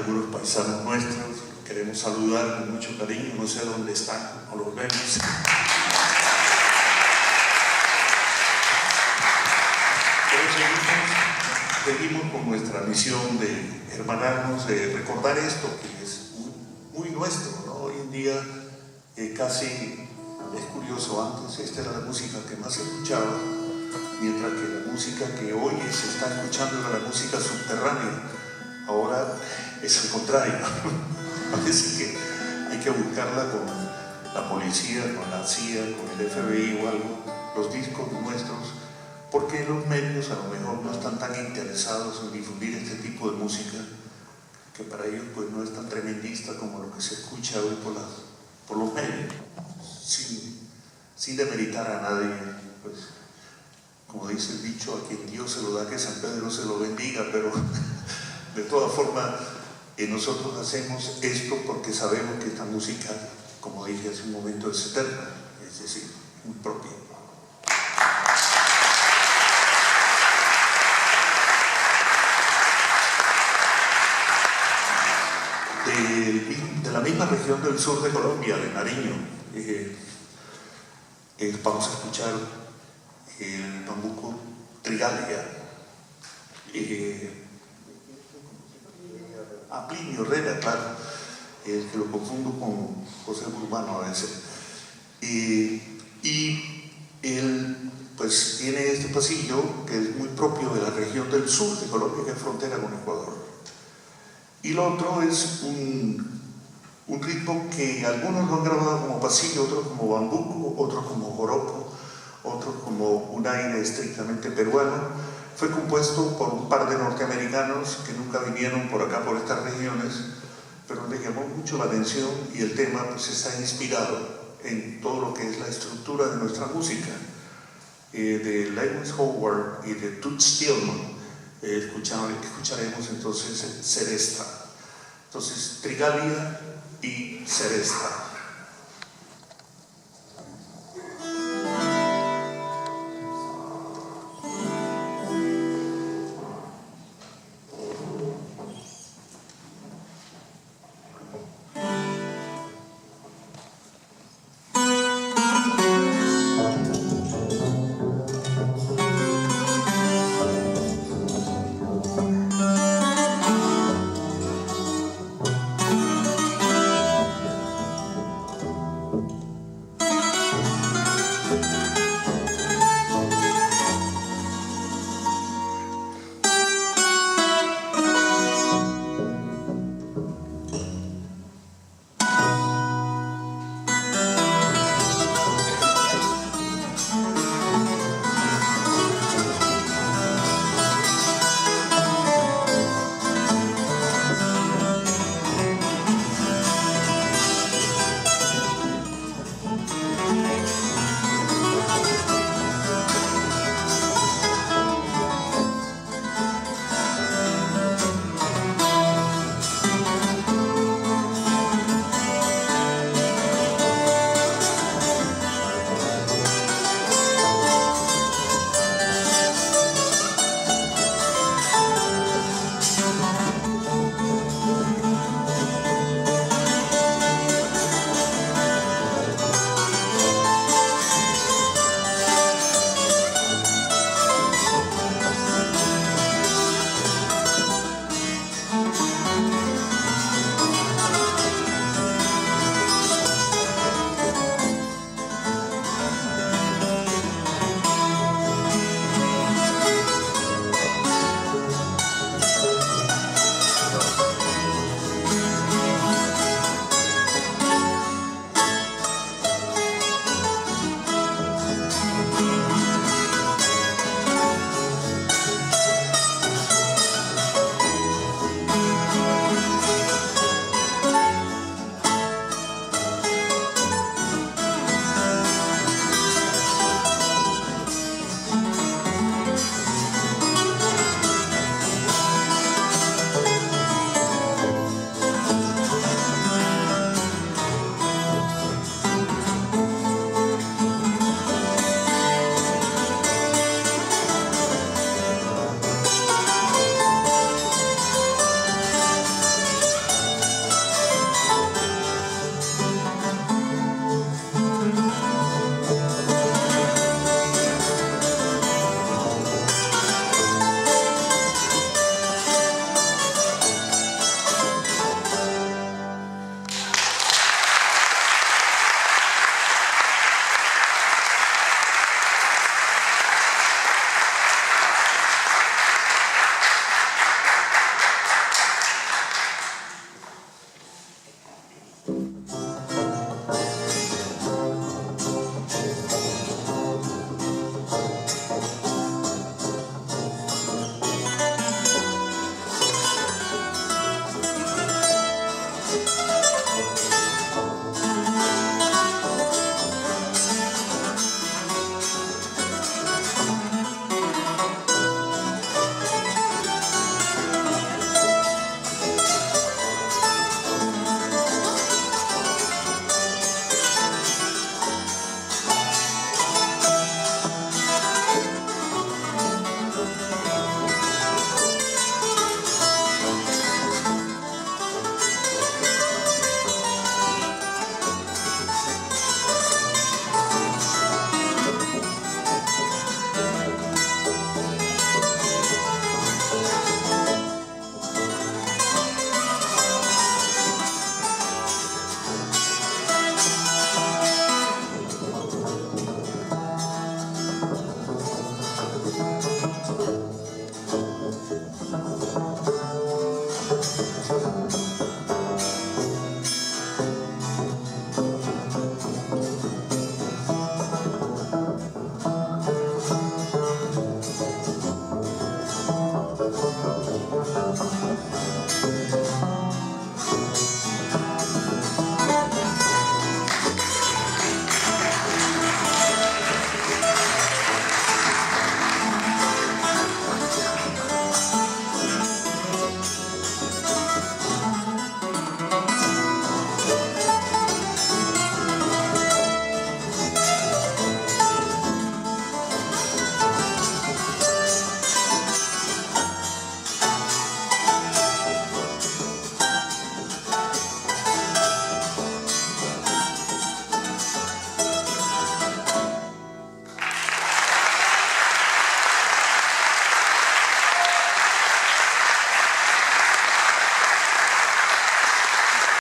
algunos paisanos nuestros, los queremos saludar con mucho cariño, no sé dónde están, no los vemos. Pero seguimos con nuestra misión de hermanarnos, de recordar esto que es muy nuestro, ¿no? Hoy en día casi es curioso, antes esta era la música que más se escuchaba, mientras que la música que hoy se está escuchando era la música subterránea. Ahora es al contrario. Parece que hay que buscarla con la policía, con la CIA, con el FBI o algo, los discos nuestros, porque los medios a lo mejor no están tan interesados en difundir este tipo de música, que para ellos pues no es tan tremendista como lo que se escucha hoy por los medios, sin demeritar a nadie, pues, como dice el dicho, a quien Dios se lo da, que San Pedro se lo bendiga, pero de todas formas nosotros hacemos esto porque sabemos que esta música, como dije hace un momento, es eterna, es decir, muy propia. De la misma región del sur de Colombia, de Nariño, vamos a escuchar el bambuco Trigalia, a Plinio Herrera, claro, que lo confundo con José Urbano a veces. Y él pues tiene este pasillo que es muy propio de la región del sur de Colombia, que es frontera con Ecuador. Y lo otro es un ritmo que algunos lo han grabado como pasillo, otros como bambuco, otros como joropo, otros como un aire estrictamente peruano. Fue compuesto por un par de norteamericanos que nunca vinieron por acá, por estas regiones, pero les llamó mucho la atención y el tema pues está inspirado en todo lo que es la estructura de nuestra música, de Lewis Howard y de Toots Thielemans. Escucharemos entonces Seresta. Entonces, Trigalia y Seresta.